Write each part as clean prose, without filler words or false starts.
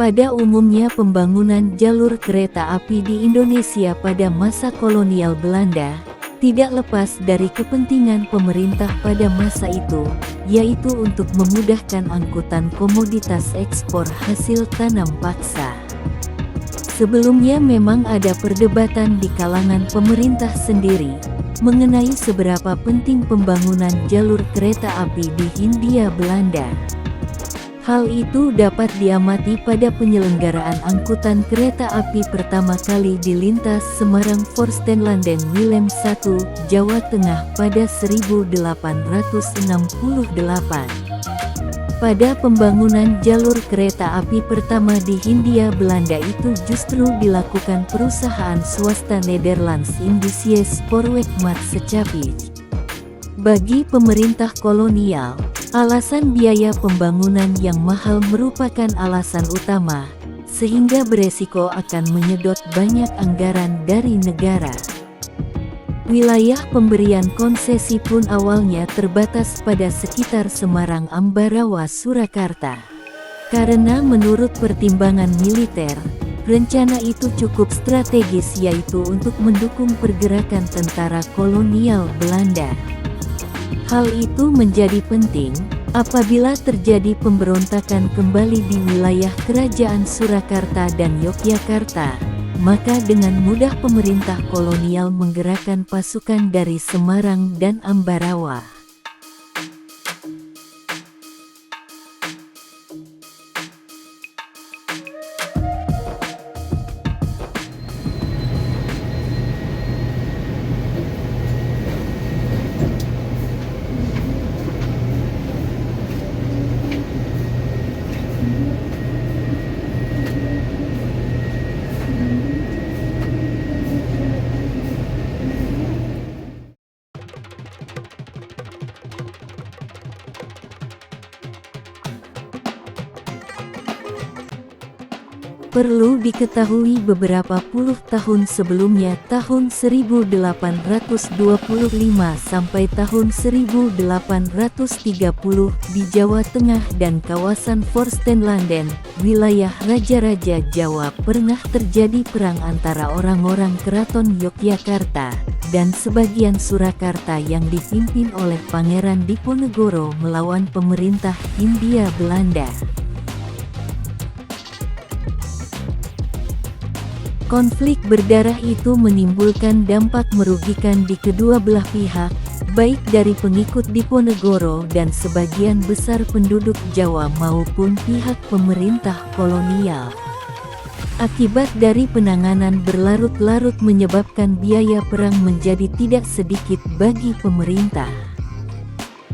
Pada umumnya pembangunan jalur kereta api di Indonesia pada masa kolonial Belanda tidak lepas dari kepentingan pemerintah pada masa itu, yaitu untuk memudahkan angkutan komoditas ekspor hasil tanam paksa. Sebelumnya memang ada perdebatan di kalangan pemerintah sendiri mengenai seberapa penting pembangunan jalur kereta api di Hindia Belanda. Hal itu dapat diamati pada penyelenggaraan angkutan kereta api pertama kali di lintas Semarang Forstenlanden Willem I, Jawa Tengah pada 1868. Pada pembangunan jalur kereta api pertama di Hindia Belanda itu justru dilakukan perusahaan swasta Nederlands Indische Spoorwegmaatschappij. Bagi pemerintah kolonial, alasan biaya pembangunan yang mahal merupakan alasan utama, sehingga beresiko akan menyedot banyak anggaran dari negara. Wilayah pemberian konsesi pun awalnya terbatas pada sekitar Semarang, Ambarawa, Surakarta. Karena menurut pertimbangan militer, rencana itu cukup strategis, yaitu untuk mendukung pergerakan tentara kolonial Belanda. Hal itu menjadi penting apabila terjadi pemberontakan kembali di wilayah kerajaan Surakarta dan Yogyakarta, maka dengan mudah pemerintah kolonial menggerakkan pasukan dari Semarang dan Ambarawa. Perlu diketahui beberapa puluh tahun sebelumnya, tahun 1825 sampai tahun 1830, di Jawa Tengah dan kawasan Forstenlanden, wilayah Raja-Raja Jawa, pernah terjadi perang antara orang-orang Keraton Yogyakarta dan sebagian Surakarta yang dipimpin oleh Pangeran Diponegoro melawan pemerintah Hindia Belanda. Konflik berdarah itu menimbulkan dampak merugikan di kedua belah pihak, baik dari pengikut Diponegoro dan sebagian besar penduduk Jawa maupun pihak pemerintah kolonial. Akibat dari penanganan berlarut-larut menyebabkan biaya perang menjadi tidak sedikit bagi pemerintah.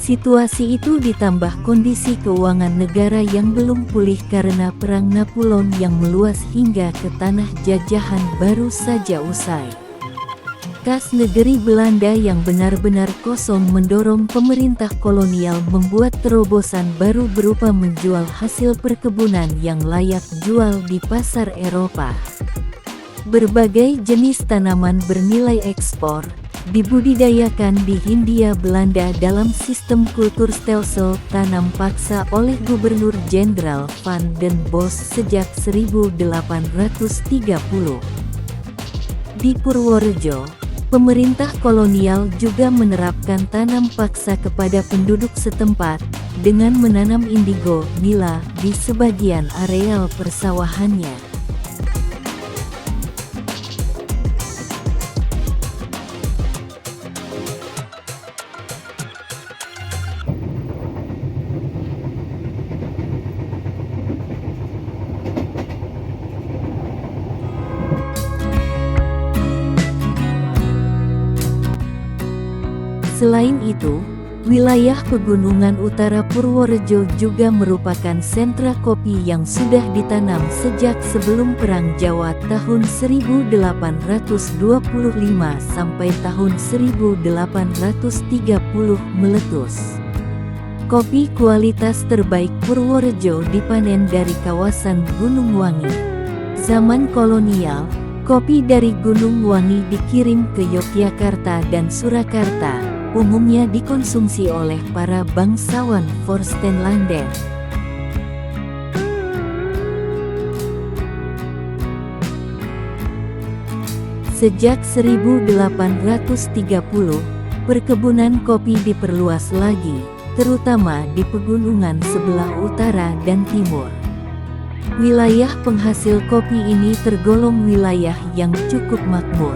Situasi itu ditambah kondisi keuangan negara yang belum pulih karena Perang Napoleon yang meluas hingga ke tanah jajahan baru saja usai. Kas negeri Belanda yang benar-benar kosong mendorong pemerintah kolonial membuat terobosan baru berupa menjual hasil perkebunan yang layak jual di pasar Eropa. Berbagai jenis tanaman bernilai ekspor dibudidayakan di Hindia Belanda dalam sistem kulturstelsel tanam paksa oleh Gubernur Jenderal Van den Bosch sejak 1830. Di Purworejo, pemerintah kolonial juga menerapkan tanam paksa kepada penduduk setempat dengan menanam indigo, nila di sebagian areal persawahannya. Selain itu, wilayah pegunungan utara Purworejo juga merupakan sentra kopi yang sudah ditanam sejak sebelum Perang Jawa tahun 1825 sampai tahun 1830 meletus. Kopi kualitas terbaik Purworejo dipanen dari kawasan Gunung Wangi. Zaman kolonial, kopi dari Gunung Wangi dikirim ke Yogyakarta dan Surakarta, umumnya dikonsumsi oleh para bangsawan Forstenlanden. Sejak 1830, perkebunan kopi diperluas lagi, terutama di pegunungan sebelah utara dan timur. Wilayah penghasil kopi ini tergolong wilayah yang cukup makmur.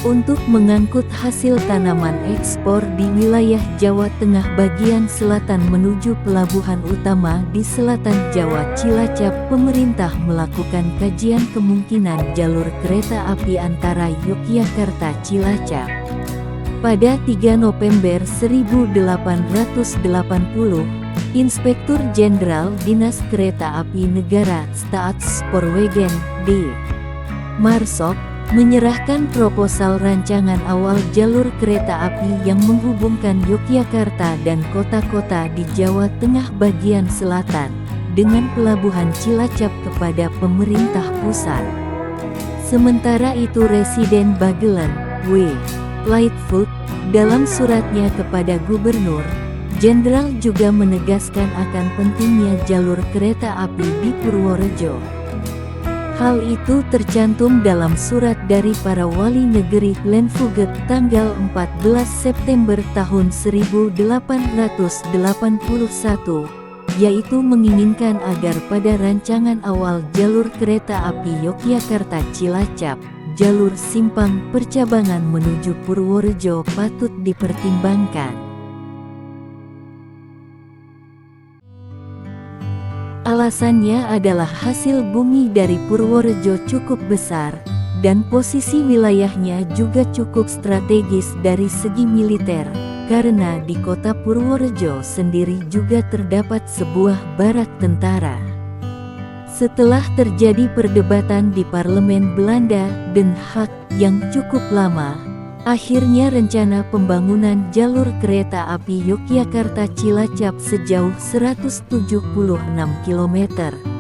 Untuk mengangkut hasil tanaman ekspor di wilayah Jawa Tengah bagian selatan menuju pelabuhan utama di selatan Jawa Cilacap, pemerintah melakukan kajian kemungkinan jalur kereta api antara Yogyakarta Cilacap. Pada 3 November 1880, Inspektur Jenderal Dinas Kereta Api Negara Staatssporwegen D. Marsok menyerahkan proposal rancangan awal jalur kereta api yang menghubungkan Yogyakarta dan kota-kota di Jawa Tengah bagian selatan dengan pelabuhan Cilacap kepada pemerintah pusat. Sementara itu Residen Bagelen, W. Lightfoot, dalam suratnya kepada Gubernur Jenderal juga menegaskan akan pentingnya jalur kereta api di Purworejo. Hal itu tercantum dalam surat dari para wali negeri Glenfuget tanggal 14 September tahun 1881, yaitu menginginkan agar pada rancangan awal jalur kereta api Yogyakarta-Cilacap, jalur simpang percabangan menuju Purworejo patut dipertimbangkan. Alasannya adalah hasil bumi dari Purworejo cukup besar, dan posisi wilayahnya juga cukup strategis dari segi militer, karena di kota Purworejo sendiri juga terdapat sebuah barak tentara. Setelah terjadi perdebatan di Parlemen Belanda, Den Haag, yang cukup lama, akhirnya rencana pembangunan jalur kereta api Yogyakarta-Cilacap sejauh 176 km,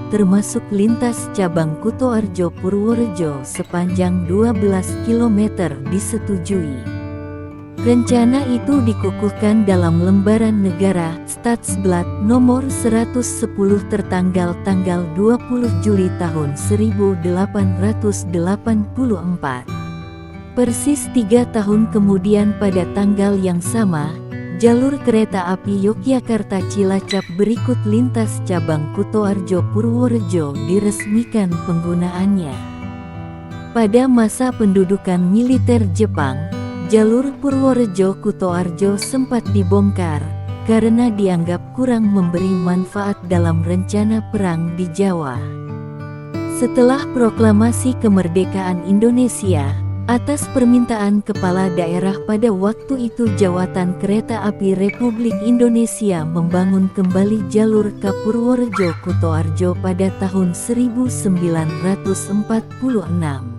termasuk lintas cabang Kutoarjo Purworejo sepanjang 12 km disetujui. Rencana itu dikukuhkan dalam lembaran negara Statsblad nomor 110 tertanggal tanggal 20 Juli tahun 1884. Persis 3 tahun kemudian pada tanggal yang sama, jalur kereta api Yogyakarta-Cilacap berikut lintas cabang Kutoarjo Purworejo diresmikan penggunaannya. Pada masa pendudukan militer Jepang, jalur Purworejo-Kutoarjo sempat dibongkar, karena dianggap kurang memberi manfaat dalam rencana perang di Jawa. Setelah proklamasi kemerdekaan Indonesia, atas permintaan kepala daerah pada waktu itu Jawatan Kereta Api Republik Indonesia membangun kembali jalur ke Purworejo Kutoarjo pada tahun 1946.